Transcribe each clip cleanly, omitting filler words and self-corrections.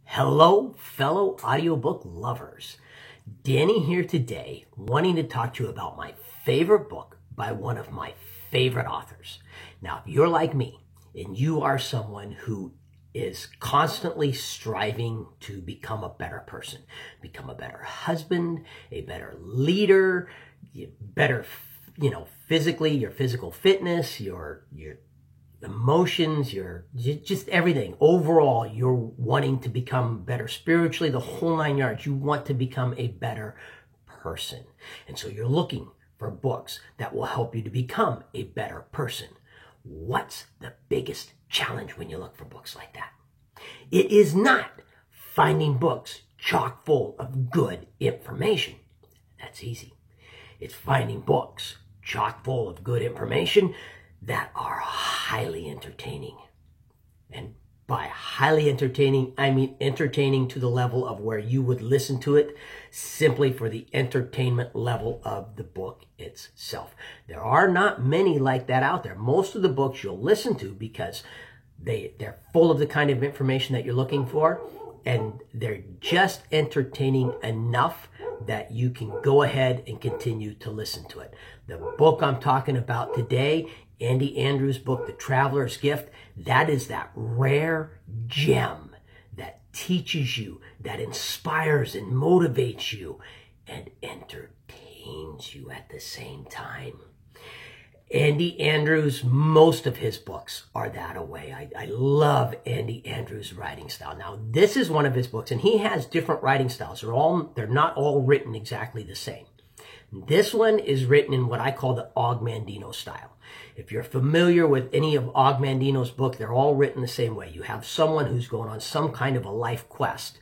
Hello, fellow audiobook lovers. Danny here today, wanting to talk to you about my favorite book by one of my favorite authors. Now, if you're like me and you are someone who is constantly striving to become a better person, become a better husband, a better leader, better, physically, your physical fitness, your emotions, just everything. Overall, you're wanting to become better spiritually, the whole nine yards. You want to become a better person. And so you're looking for books that will help you to become a better person. What's the biggest challenge when you look for books like that? It is not finding books chock full of good information. That's easy. It's finding books chock full of good information that are highly entertaining. And by highly entertaining, I mean entertaining to the level of where you would listen to it simply for the entertainment level of the book itself. There are not many like that out there. Most of the books you'll listen to because they're full of the kind of information that you're looking for, and they're just entertaining enough that you can go ahead and continue to listen to it. The book I'm talking about today, Andy Andrews' book, The Traveler's Gift, that is that rare gem that teaches you, that inspires and motivates you and entertains you at the same time. Andy Andrews, most of his books are that way. I love Andy Andrews' writing style. Now, this is one of his books, and he has different writing styles. They're not all written exactly the same. This one is written in what I call the Og Mandino style. If you're familiar with any of Og Mandino's book, they're all written the same way. You have someone who's going on some kind of a life quest,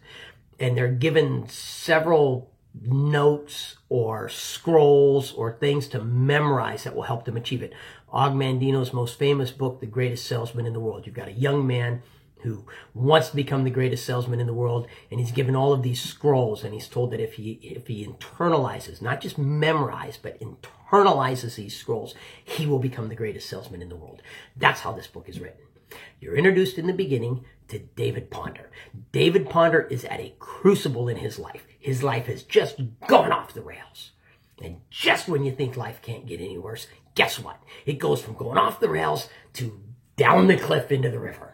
and they're given several notes or scrolls or things to memorize that will help them achieve it. Og Mandino's most famous book, The Greatest Salesman in the World. You've got a young man who wants to become the greatest salesman in the world, and he's given all of these scrolls, and he's told that if he internalizes, not just memorize, but internalizes these scrolls, he will become the greatest salesman in the world. That's how this book is written. You're introduced in the beginning to David Ponder. David Ponder is at a crucible in his life. His life has just gone off the rails. And just when you think life can't get any worse, guess what? It goes from going off the rails to down the cliff into the river.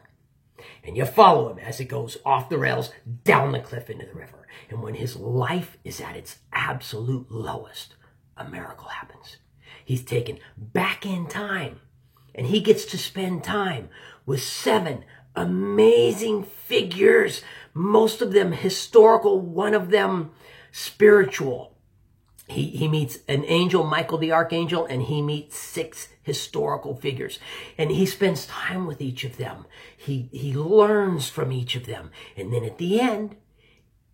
And you follow him as it goes off the rails, down the cliff into the river. And when his life is at its absolute lowest, a miracle happens. He's taken back in time, and he gets to spend time with 7 amazing figures, most of them historical, one of them spiritual. He meets an angel, Michael the Archangel, and he meets 6 historical figures. And he spends time with each of them. He learns from each of them. And then at the end,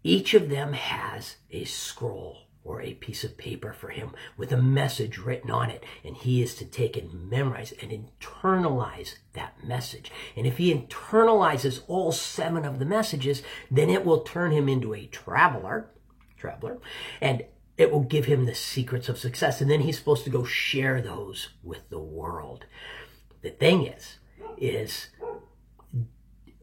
each of them has a scroll or a piece of paper for him with a message written on it. And he is to take and memorize and internalize that message. And if he internalizes all 7 of the messages, then it will turn him into a traveler, and it will give him the secrets of success. And then he's supposed to go share those with the world. The thing is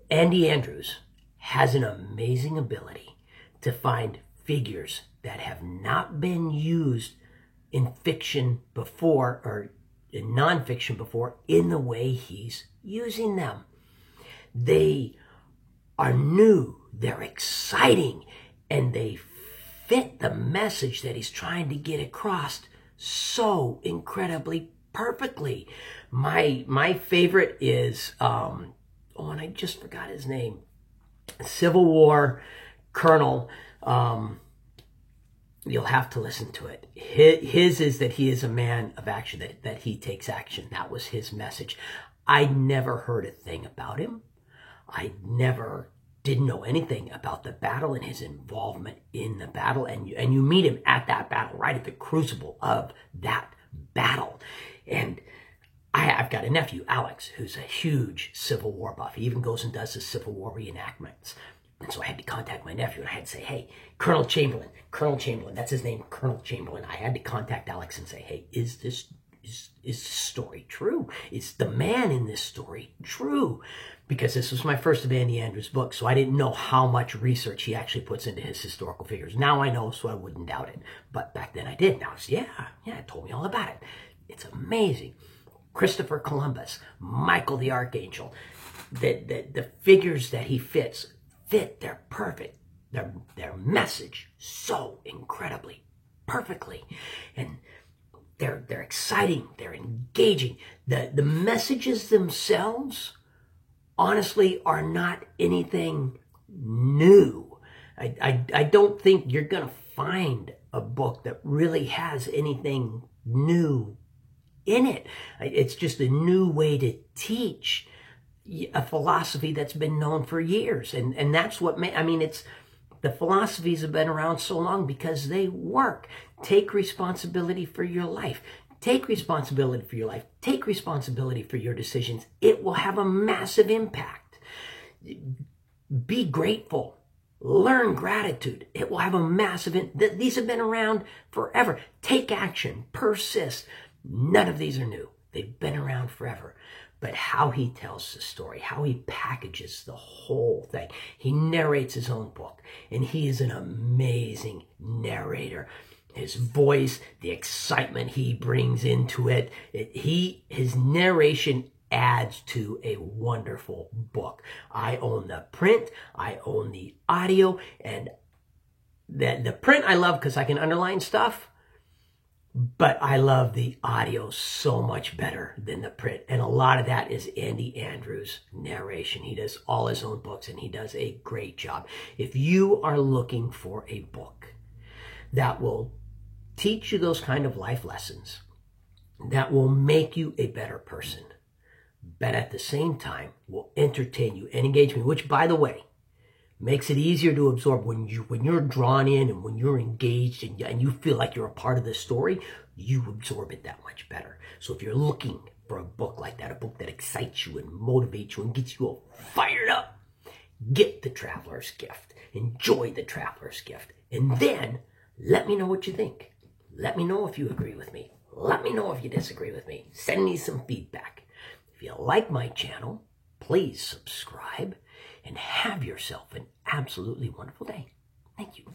Andy Andrews has an amazing ability to find figures that have not been used in fiction before or in nonfiction before in the way he's using them. They are new, they're exciting, and they fit the message that he's trying to get across so incredibly perfectly. My favorite is, and I just forgot his name, Civil War Colonel. You'll have to listen to it. His is that he is a man of action, that he takes action. That was his message. I never heard a thing about him. I didn't know anything about the battle and his involvement in the battle. And you meet him at that battle, right at the crucible of that battle. And I've got a nephew, Alex, who's a huge Civil War buff. He even goes and does the Civil War reenactments. And so I had to contact my nephew, and I had to say, hey, Colonel Chamberlain, that's his name, Colonel Chamberlain. I had to contact Alex and say, hey, is this is the story true? Is the man in this story true? Because this was my first of Andy Andrews' book, so I didn't know how much research he actually puts into his historical figures. Now I know, so I wouldn't doubt it. But back then I did. Now it's, yeah, it told me all about it. It's amazing. Christopher Columbus, Michael the Archangel, the figures that he fit, they're perfect. Their message so incredibly, perfectly. And they're exciting, they're engaging. The messages themselves, honestly, are not anything new. I don't think you're going to find a book that really has anything new in it. It's just a new way to teach a philosophy that's been known for years. And that's what, the philosophies have been around so long because they work. Take responsibility for your life. Take responsibility for your life. Take responsibility for your decisions. It will have a massive impact. Be grateful. Learn gratitude. It will have a massive impact. These have been around forever. Take action. Persist. None of these are new. They've been around forever. But how he tells the story, how he packages the whole thing. He narrates his own book, and he is an amazing narrator. His voice, the excitement he brings into it, his narration adds to a wonderful book. I own the print, I own the audio, and the print I love because I can underline stuff. But I love the audio so much better than the print. And a lot of that is Andy Andrews' narration. He does all his own books, and he does a great job. If you are looking for a book that will teach you those kind of life lessons, that will make you a better person, but at the same time will entertain you and engage me, which, by the way, makes it easier to absorb when you're drawn in and when you're engaged and you feel like you're a part of the story, you absorb it that much better. So if you're looking for a book like that, a book that excites you and motivates you and gets you all fired up, get The Traveler's Gift. Enjoy The Traveler's Gift. And then let me know what you think. Let me know if you agree with me. Let me know if you disagree with me. Send me some feedback. If you like my channel, please subscribe and have yourself an absolutely wonderful day. Thank you.